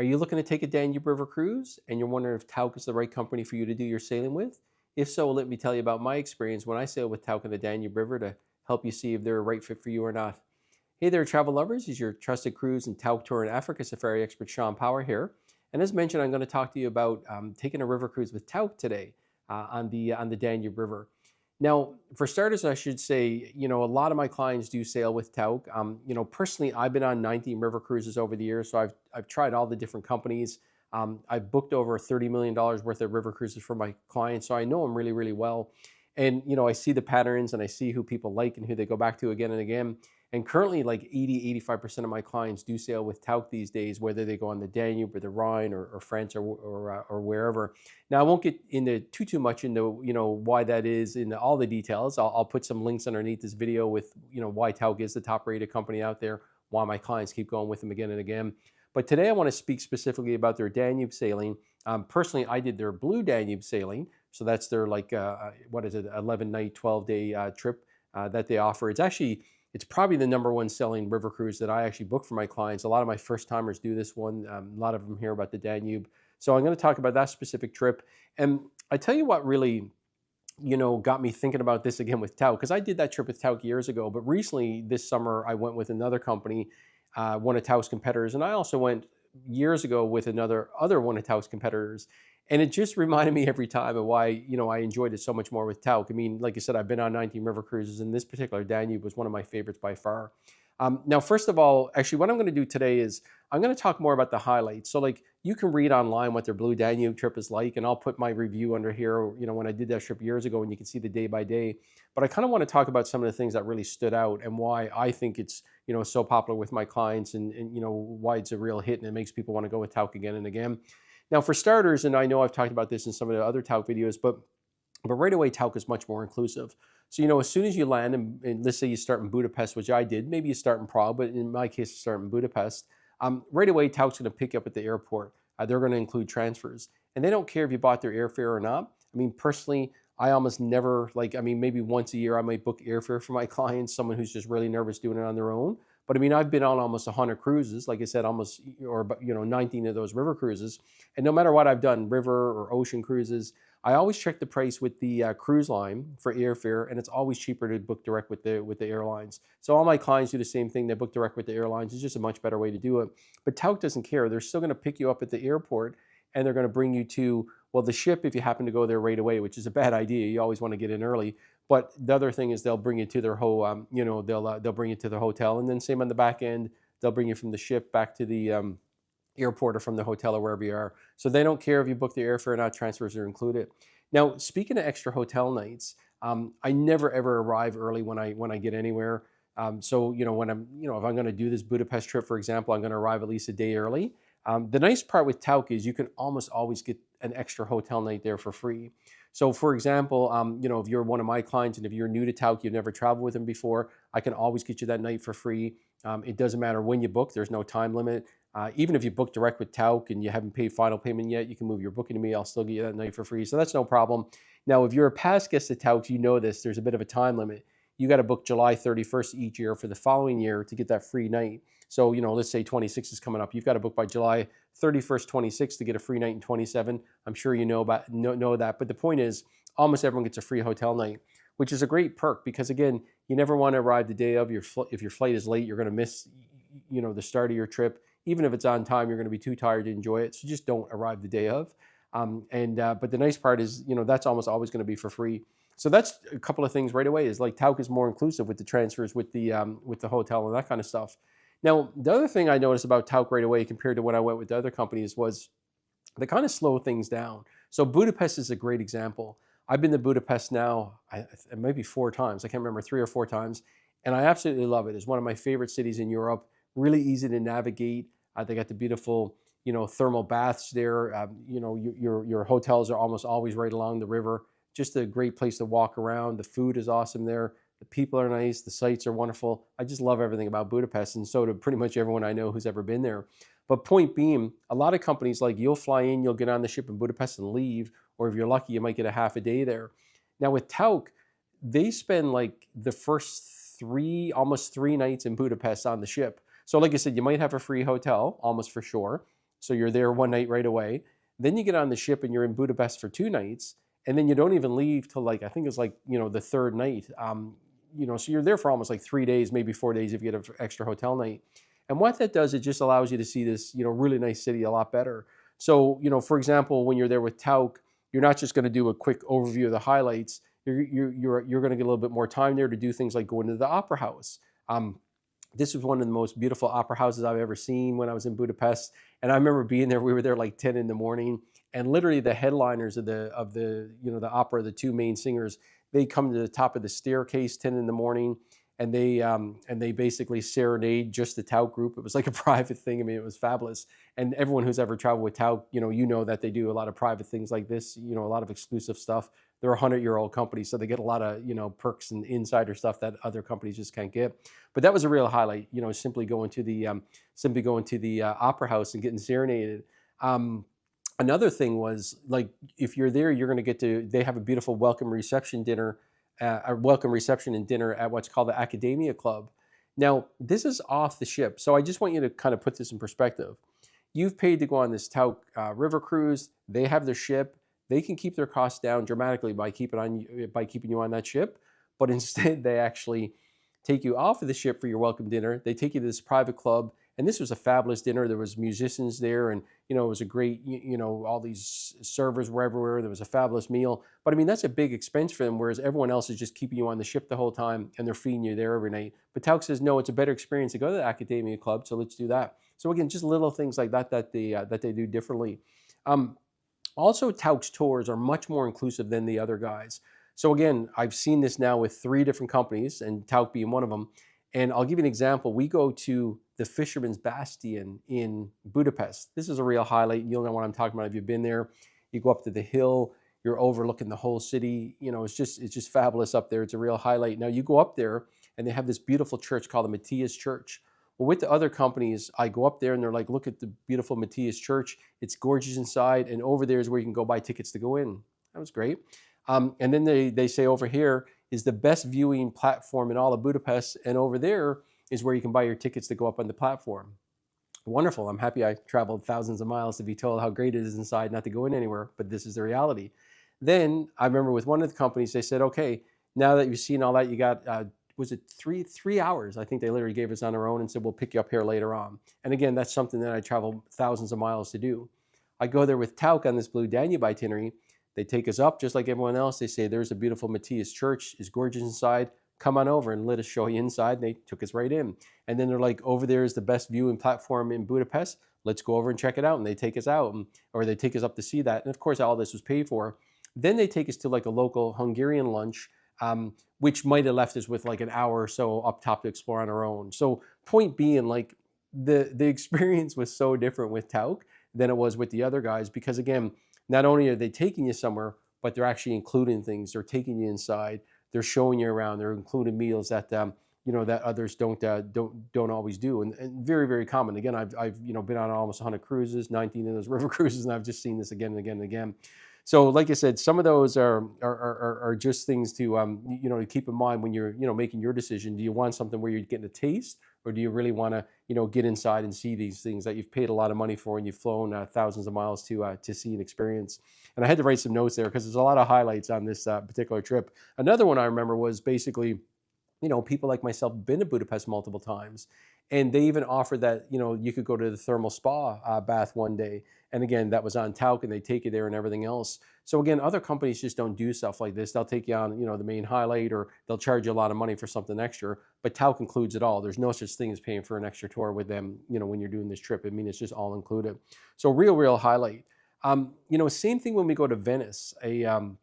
Are you looking to take a Danube River cruise and you're wondering if Tauck is the right company for you to do your sailing with? If so, let me tell you about my experience when I sailed with Tauck on the Danube River to help you see if they're a right fit for you or not. Hey there, travel lovers. Is your trusted cruise and Tauck Tour and Africa safari expert Shawn Power here. And as mentioned, I'm going to talk to you about taking a river cruise with Tauck today on the Danube River. Now, for starters, I should say, a lot of my clients do sail with Tauck. Personally, I've been on 19 river cruises over the years, so I've tried all the different companies. I've booked over $30 million worth of river cruises for my clients, so I know them really, really well. And, I see the patterns and I see who people like and who they go back to again and again. And currently, like 85% of my clients do sail with Tauck these days, whether they go on the Danube or the Rhine or France or wherever. Now, I won't get into too much into why that is in all the details. I'll put some links underneath this video with why Tauck is the top rated company out there, why my clients keep going with them again and again. But today I want to speak specifically about their Danube sailing. Personally, I did their Blue Danube sailing, so that's their 11-night, 12-day trip that they offer. It's probably the #1 selling river cruise that I actually book for my clients. A lot of my first timers do this one. A lot of them hear about the Danube. So I'm going to talk about that specific trip. And I tell you what really, got me thinking about this again with Tauck, because I did that trip with Tauck years ago. But recently this summer, I went with another company, one of Tauck's competitors. And I also went years ago with another one of Tauck's competitors. And it just reminded me every time of why, I enjoyed it so much more with Tauck. I mean, like I said, I've been on 19 river cruises, and this particular Danube was one of my favorites by far. Now, first of all, actually, what I'm going to do today is I'm going to talk more about the highlights. So, you can read online what their Blue Danube trip is like, and I'll put my review under here, when I did that trip years ago, and you can see the day by day. But I kind of want to talk about some of the things that really stood out and why I think it's, so popular with my clients and why it's a real hit and it makes people want to go with Tauck again and again. Now, for starters, and I know I've talked about this in some of the other Tauck videos, but right away, Tauck is much more inclusive. So, as soon as you land, and let's say you start in Budapest, which I did, maybe you start in Prague, but in my case, you start in Budapest, right away, Tauck's going to pick you up at the airport. They're going to include transfers. And they don't care if you bought their airfare or not. I mean, personally, I almost never, maybe once a year, I might book airfare for my clients, someone who's just really nervous doing it on their own. But I mean, I've been on almost 100 cruises, like I said, 19 of those river cruises. And no matter what I've done, river or ocean cruises, I always check the price with the cruise line for airfare, and it's always cheaper to book direct with the airlines. So all my clients do the same thing. They book direct with the airlines. It's just a much better way to do it. But Tauck doesn't care. They're still going to pick you up at the airport, and they're going to bring you to, well, the ship if you happen to go there right away, which is a bad idea. You always want to get in early. But the other thing is they'll bring you to their they'll bring you to the hotel, and then same on the back end, they'll bring you from the ship back to the airport or from the hotel or wherever you are. So they don't care if you book the airfare or not, transfers are included. Now, speaking of extra hotel nights, I never ever arrive early when I get anywhere. So when if I'm going to do this Budapest trip, for example, I'm going to arrive at least a day early. The nice part with Tauck is you can almost always get an extra hotel night there for free. So for example, if you're one of my clients and if you're new to Tauck, you've never traveled with them before, I can always get you that night for free. It doesn't matter when you book. There's no time limit. Even if you book direct with Tauck and you haven't paid final payment yet, you can move your booking to me. I'll still get you that night for free. So that's no problem. Now, if you're a past guest at Tauck, you know this. There's a bit of a time limit. You got to book July 31st each year for the following year to get that free night. So, let's say 26 is coming up. You've got to book by July 31st, 26 to get a free night in 27. I'm sure you know that. But the point is, almost everyone gets a free hotel night, which is a great perk because, again, you never want to arrive the day of. If your flight is late, you're going to miss, the start of your trip. Even if it's on time, you're going to be too tired to enjoy it. So just don't arrive the day of. But the nice part is, that's almost always going to be for free. So that's a couple of things right away is Tauck is more inclusive with the transfers, with the hotel and that kind of stuff. Now, the other thing I noticed about Tauck right away compared to when I went with the other companies was they kind of slow things down. So Budapest is a great example. I've been to Budapest now, maybe 4 times. I can't remember, 3 or 4 times. And I absolutely love it. It's one of my favorite cities in Europe. Really easy to navigate. They got the beautiful, thermal baths there. Your hotels are almost always right along the river. Just a great place to walk around. The food is awesome there. The people are nice. The sights are wonderful. I just love everything about Budapest, and so do pretty much everyone I know who's ever been there. But point being, a lot of companies, you'll fly in, you'll get on the ship in Budapest and leave, or if you're lucky, you might get a half a day there. Now with Tauck, they spend the first almost 3 nights in Budapest on the ship. So like I said, you might have a free hotel, almost for sure. So you're there one night right away. Then you get on the ship and you're in Budapest for 2 nights. And then you don't even leave till like, I think it's like, the third night. So you're there for almost like 3 days, maybe 4 days if you get an extra hotel night. And what that does, it just allows you to see this, really nice city a lot better. So, for example, when you're there with Tauck, you're not just going to do a quick overview of the highlights. You're going to get a little bit more time there to do things like go into the opera house. This was one of the most beautiful opera houses I've ever seen when I was in Budapest. And I remember being there. We were there like 10 in the morning, and literally the headliners of the the opera, the two main singers, they come to the top of the staircase 10 in the morning, and they basically serenade just the Tauck group. It was like a private thing. I mean, it was fabulous. And everyone who's ever traveled with Tauck, you know that they do a lot of private things like this. A lot of exclusive stuff. They're a 100-year-old company, so they get a lot of perks and insider stuff that other companies just can't get. But that was a real highlight. Simply going to the opera house and getting serenaded. Another thing was, like, if you're there, you're going to they have a beautiful welcome reception dinner, a welcome reception and dinner at what's called the Academia Club. Now, this is off the ship, so I just want you to kind of put this in perspective. You've paid to go on this Tauck river cruise. They have their ship. They can keep their costs down dramatically by keeping you on that ship, but instead they actually take you off of the ship for your welcome dinner. They take you to this private club, and this was a fabulous dinner. There was musicians there, and it was a great, all these servers were everywhere. There was a fabulous meal, but I mean, that's a big expense for them, whereas everyone else is just keeping you on the ship the whole time, and they're feeding you there every night. But Tauck says, no, it's a better experience to go to the Academia Club, so let's do that. So again, just little things like that they do differently. Also, Tauck's tours are much more inclusive than the other guys. So again, I've seen this now with 3 different companies, and Tauck being one of them. And I'll give you an example. We go to the Fisherman's Bastion in Budapest. This is a real highlight. You'll know what I'm talking about if you've been there. You go up to the hill, you're overlooking the whole city. It's just fabulous up there. It's a real highlight. Now you go up there, and they have this beautiful church called the Matthias Church. Well, with the other companies, I go up there and they're like, look at the beautiful Matthias Church. It's gorgeous inside, and over there is where you can go buy tickets to go in. That was great. And then they say over here is the best viewing platform in all of Budapest, and over there is where you can buy your tickets to go up on the platform. Wonderful. I'm happy I traveled thousands of miles to be told how great it is inside, not to go in anywhere, but this is the reality. Then I remember with one of the companies, they said, okay, now that you've seen all that, you got was it three hours? I think they literally gave us on our own and said, we'll pick you up here later on. And again, that's something that I travel thousands of miles to do. I go there with Tauck on this Blue Danube itinerary. They take us up just like everyone else. They say, there's a beautiful Matthias Church. It's gorgeous inside. Come on over and let us show you inside. And they took us right in. And then they're like, over there is the best viewing platform in Budapest. Let's go over and check it out. And they take us out, or they take us up to see that. And of course, all this was paid for. Then they take us to like a local Hungarian lunch, which might have left us with like an hour or so up top to explore on our own. So point being, like, the experience was so different with Tauck than it was with the other guys, because again, not only are they taking you somewhere, but they're actually including things. They're taking you inside. They're showing you around. They're including meals that that others don't always do, and very, very common. Again, I've been on almost 100 cruises, 19 of those river cruises, and I've just seen this again and again and again. So, like I said, some of those are just things to to keep in mind when you're making your decision. Do you want something where you're getting a taste, or do you really want to get inside and see these things that you've paid a lot of money for and you've flown thousands of miles to see and experience? And I had to write some notes there because there's a lot of highlights on this particular trip. Another one I remember was basically, people like myself have been to Budapest multiple times, and they even offered that you could go to the thermal spa bath one day. And again, that was on Tauck, and they take you there and everything else. So again, other companies just don't do stuff like this. They'll take you on, the main highlight, or they'll charge you a lot of money for something extra. But Tauck includes it all. There's no such thing as paying for an extra tour with them, when you're doing this trip. I mean, it's just all included. So real highlight. Same thing when we go to Venice a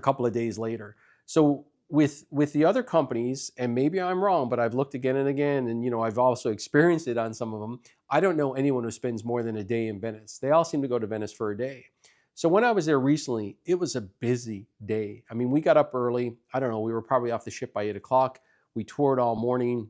couple of days later. So with the other companies, and maybe I'm wrong, but I've looked again and again, and I've also experienced it on some of them. I don't know anyone who spends more than a day in Venice. They all seem to go to Venice for a day. So when I was there recently, it was a busy day. I mean, we got up early. I don't know, we were probably off the ship by 8 o'clock. We toured all morning.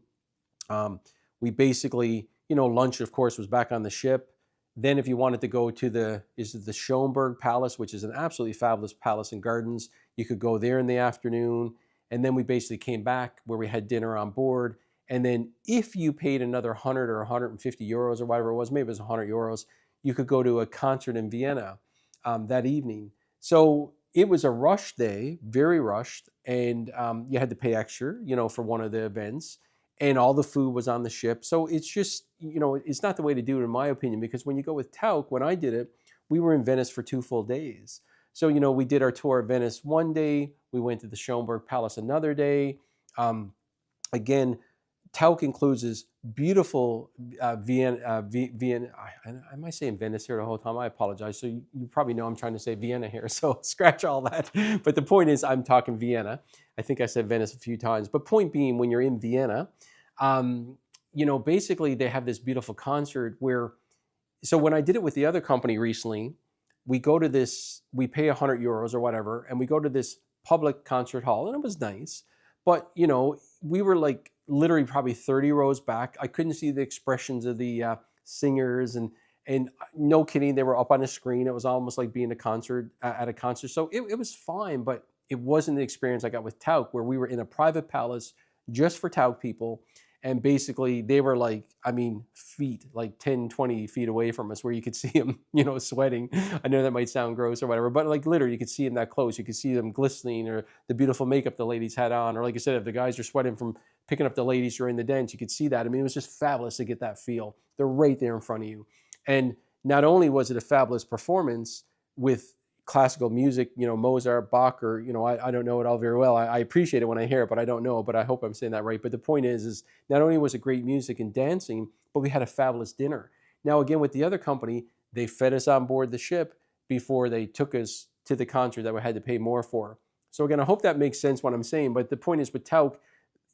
We basically, lunch, of course, was back on the ship. Then if you wanted to go to the Schönberg Palace, which is an absolutely fabulous palace and gardens, you could go there in the afternoon. And then we basically came back where we had dinner on board. And then if you paid another 100 or 150 euros or whatever it was, maybe it was 100 euros, you could go to a concert in Vienna that evening. So it was a rush day, very rushed, and you had to pay extra, for one of the events, and all the food was on the ship. So it's just, it's not the way to do it, in my opinion, because when you go with Tauck, when I did it, we were in Venice for 2 full days. So, we did our tour of Venice one day, we went to the Schönberg Palace another day. Again, Tauck includes this beautiful Vienna. Am I saying Venice here the whole time? I apologize. So you probably know I'm trying to say Vienna here. So scratch all that. But the point is, I'm talking Vienna. I think I said Venice a few times. But point being, when you're in Vienna, basically they have this beautiful concert where. So when I did it with the other company recently, we go to this. We pay €100 or whatever, and we go to this public concert hall, and it was nice. But we were like literally probably 30 rows back. I couldn't see the expressions of the singers, and no kidding, they were up on a screen. It was almost like being at a concert. So it was fine, but it wasn't the experience I got with Tauck, where we were in a private palace just for Tauck people. And basically they were like, feet, like 10, 20 feet away from us, where you could see them, sweating. I know that might sound gross or whatever, but like literally you could see them that close. You could see them glistening, or the beautiful makeup the ladies had on. Or like I said, if the guys are sweating from picking up the ladies during the dance, you could see that. It was just fabulous to get that feel. They're right there in front of you. And not only was it a fabulous performance with classical music, Mozart, Bach, or, I don't know it all very well. I appreciate it when I hear it, but I don't know, but I hope I'm saying that right. But the point is not only was it great music and dancing, but we had a fabulous dinner. Now, again, with the other company, they fed us on board the ship before they took us to the concert that we had to pay more for. So again, I hope that makes sense what I'm saying. But the point is, with Tauck,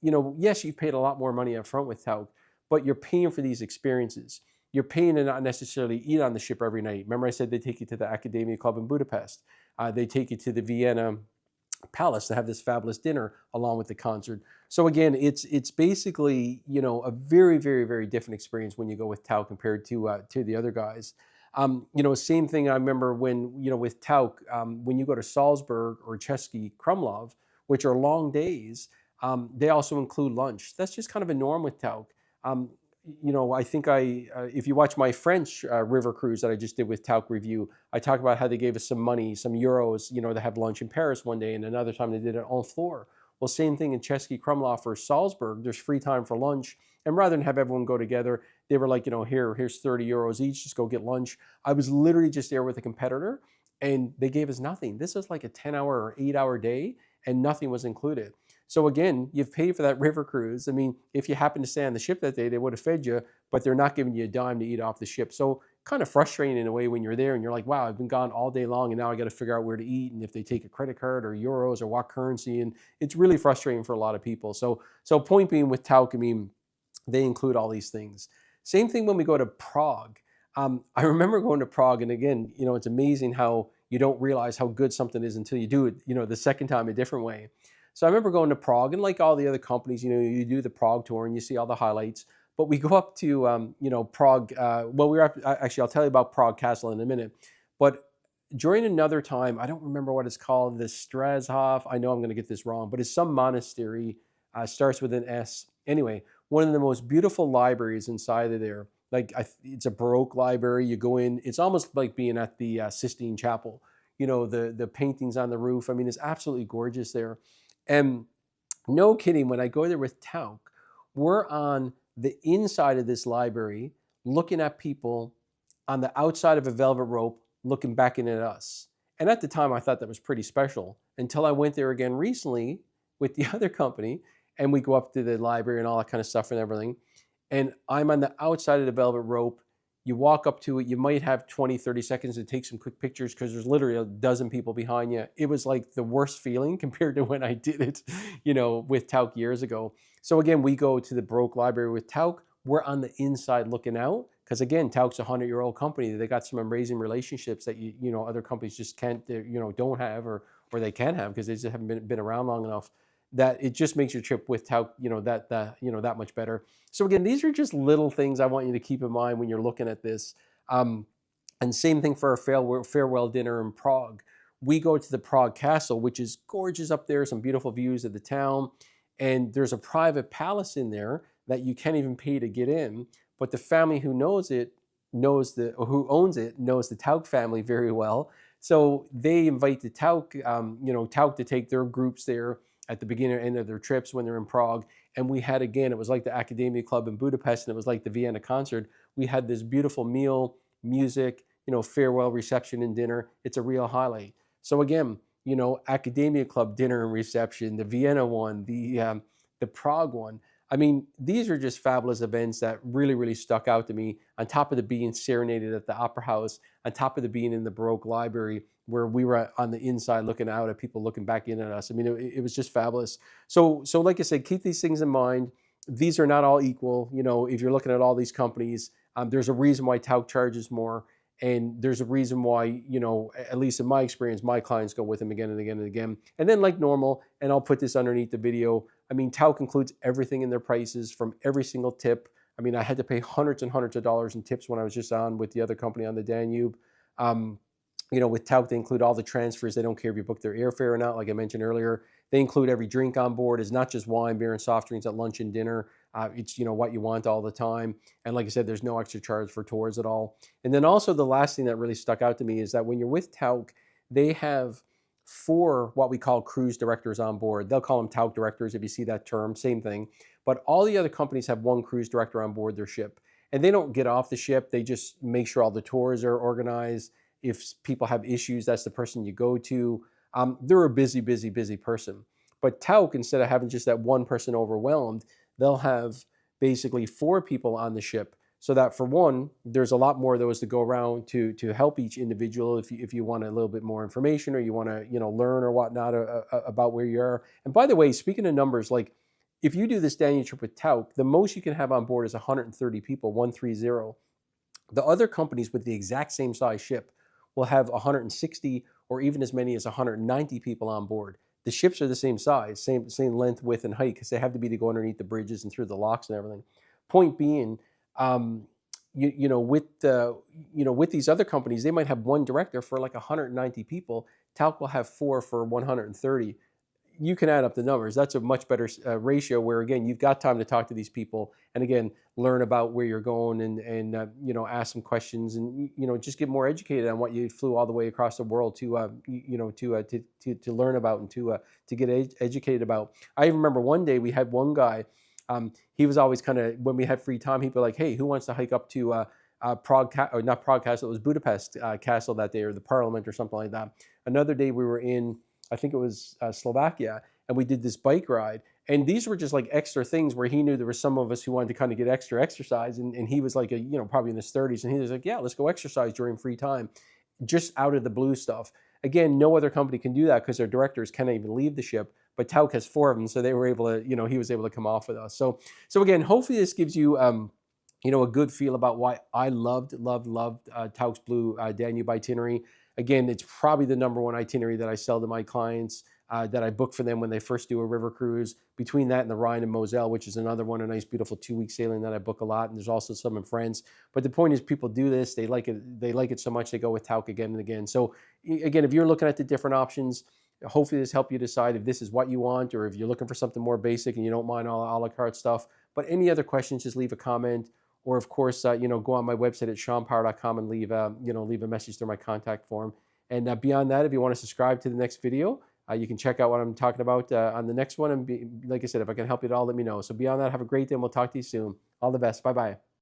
yes, you paid a lot more money up front with Tauck, but you're paying for these experiences. You're paying to not necessarily eat on the ship every night. Remember I said they take you to the Academia Club in Budapest. They take you to the Vienna Palace to have this fabulous dinner along with the concert. So again, it's basically, a very, very, very different experience when you go with Tauck compared to the other guys. Same thing I remember when, with Tauck, when you go to Salzburg or Český Krumlov, which are long days, they also include lunch. That's just kind of a norm with Tauck. I think if you watch my French river cruise that I just did with Tauck Review, I talk about how they gave us some money, some euros, to have lunch in Paris one day, and another time they did it on floor. Well, same thing in Český Krumlov or Salzburg. There's free time for lunch, and rather than have everyone go together, they were like, here's 30 euros each, just go get lunch. I was literally just there with a competitor, and they gave us nothing. This was like a 10-hour or 8-hour day, and nothing was included. So again, you've paid for that river cruise. If you happen to stay on the ship that day, they would have fed you, but they're not giving you a dime to eat off the ship. So kind of frustrating in a way when you're there and you're like, wow, I've been gone all day long and now I got to figure out where to eat and if they take a credit card or euros or what currency. And it's really frustrating for a lot of people. So point being, with Tauck, they include all these things. Same thing when we go to Prague. I remember going to Prague, and again, it's amazing how you don't realize how good something is until you do it, the second time a different way. So I remember going to Prague, and like all the other companies, you do the Prague tour and you see all the highlights. But we go up to, Prague. Actually, I'll tell you about Prague Castle in a minute. But during another time, I don't remember what it's called, the Strashof. I know I'm going to get this wrong, but it's some monastery. Starts with an S. Anyway, one of the most beautiful libraries inside of there. It's a Baroque library. You go in, it's almost like being at the Sistine Chapel. The paintings on the roof. It's absolutely gorgeous there. And no kidding, when I go there with Tauck, we're on the inside of this library looking at people on the outside of a velvet rope looking back in at us. And at the time, I thought that was pretty special until I went there again recently with the other company, and we go up to the library and all that kind of stuff and everything. And I'm on the outside of the velvet rope. You walk up to it, you might have 20, 30 seconds to take some quick pictures because there's literally a dozen people behind you. It was like the worst feeling compared to when I did it, with Tauck years ago. So again, we go to the Baroque library with Tauck. We're on the inside looking out because again, Tauck's a 100-year-old company. They got some amazing relationships that other companies just can't, don't have, or they can have because they just haven't been around long enough. That it just makes your trip with Tauck, that much better. So again, these are just little things I want you to keep in mind when you're looking at this. And same thing for our farewell dinner in Prague. We go to the Prague Castle, which is gorgeous up there, some beautiful views of the town. And there's a private palace in there that you can't even pay to get in. But the family who knows it, knows or who owns it knows the Tauck family very well. So they invite the Tauck, Tauck to take their groups there at the beginning or end of their trips when they're in Prague. And we had, again, it was like the Academia Club in Budapest, and it was like the Vienna concert. We had this beautiful meal, music, farewell reception and dinner. It's a real highlight. So again, Academia Club dinner and reception, the Vienna one, the Prague one. I mean, these are just fabulous events that really, really stuck out to me, on top of the being serenaded at the Opera House, on top of the being in the Baroque Library, where we were on the inside looking out at people looking back in at us. I mean, it was just fabulous. So like I said, keep these things in mind. These are not all equal. If you're looking at all these companies, there's a reason why Tauck charges more. And there's a reason why, at least in my experience, my clients go with them again and again and again. And then, like normal, and I'll put this underneath the video, I mean, Tauck includes everything in their prices, from every single tip. I mean, I had to pay hundreds and hundreds of dollars in tips when I was just on with the other company on the Danube. With Tauck, they include all the transfers. They don't care if you book their airfare or not, like I mentioned earlier. They include every drink on board. It's not just wine, beer, and soft drinks at lunch and dinner. It's, what you want all the time. And like I said, there's no extra charge for tours at all. And then also, the last thing that really stuck out to me is that when you're with Tauck, they have 4 what we call cruise directors on board. They'll call them Tauck directors if you see that term, same thing. But all the other companies have 1 cruise director on board their ship. And they don't get off the ship. They just make sure all the tours are organized. If people have issues, that's the person you go to. They're a busy, busy, busy person. But Tauck, instead of having just that one person overwhelmed, they'll have basically 4 people on the ship, so that, for one, there's a lot more of those to go around to help each individual if you want a little bit more information, or you want to learn or whatnot about where you are. And by the way, speaking of numbers, like, if you do this Danube trip with Tauck, the most you can have on board is 130 people, 130. The other companies with the exact same size ship will have 160 or even as many as 190 people on board. The ships are the same size, same length, width, and height, because they have to be to go underneath the bridges and through the locks and everything. Point being, with these other companies, they might have 1 director for like 190 people. Tauck will have 4 for 130. You can add up the numbers. That's a much better ratio, where, again, you've got time to talk to these people and, again, learn about where you're going and ask some questions, and just get more educated on what you flew all the way across the world to learn about and to get educated about. I remember one day we had one guy. He was always kind of, when we had free time, he'd be like, "Hey, who wants to hike up to Prague, or not Prague Castle? It was Budapest Castle that day, or the Parliament or something like that." Another day we were in, I think it was Slovakia, and we did this bike ride. And these were just like extra things where he knew there were some of us who wanted to kind of get extra exercise. And he was like, probably in his 30s. And he was like, "Yeah, let's go exercise during free time." Just out of the blue stuff. Again, no other company can do that because their directors can't even leave the ship. But Tauck has 4 of them. So they were able to, he was able to come off with us. So again, hopefully this gives you, a good feel about why I loved Tauck's Blue Danube itinerary. Again, it's probably the #1 itinerary that I sell to my clients, that I book for them when they first do a river cruise. Between that and the Rhine and Moselle, which is another one, a nice, beautiful 2-week sailing that I book a lot. And there's also some in France. But the point is, people do this. They like it. They like it so much they go with Tauck again and again. So again, if you're looking at the different options, hopefully this helped you decide if this is what you want, or if you're looking for something more basic and you don't mind all a la carte stuff. But any other questions, just leave a comment. Or, of course, go on my website at ShawnPower.com and leave a message through my contact form. And beyond that, if you want to subscribe to the next video, you can check out what I'm talking about on the next one. And like I said, if I can help you at all, let me know. So beyond that, have a great day, and we'll talk to you soon. All the best. Bye-bye.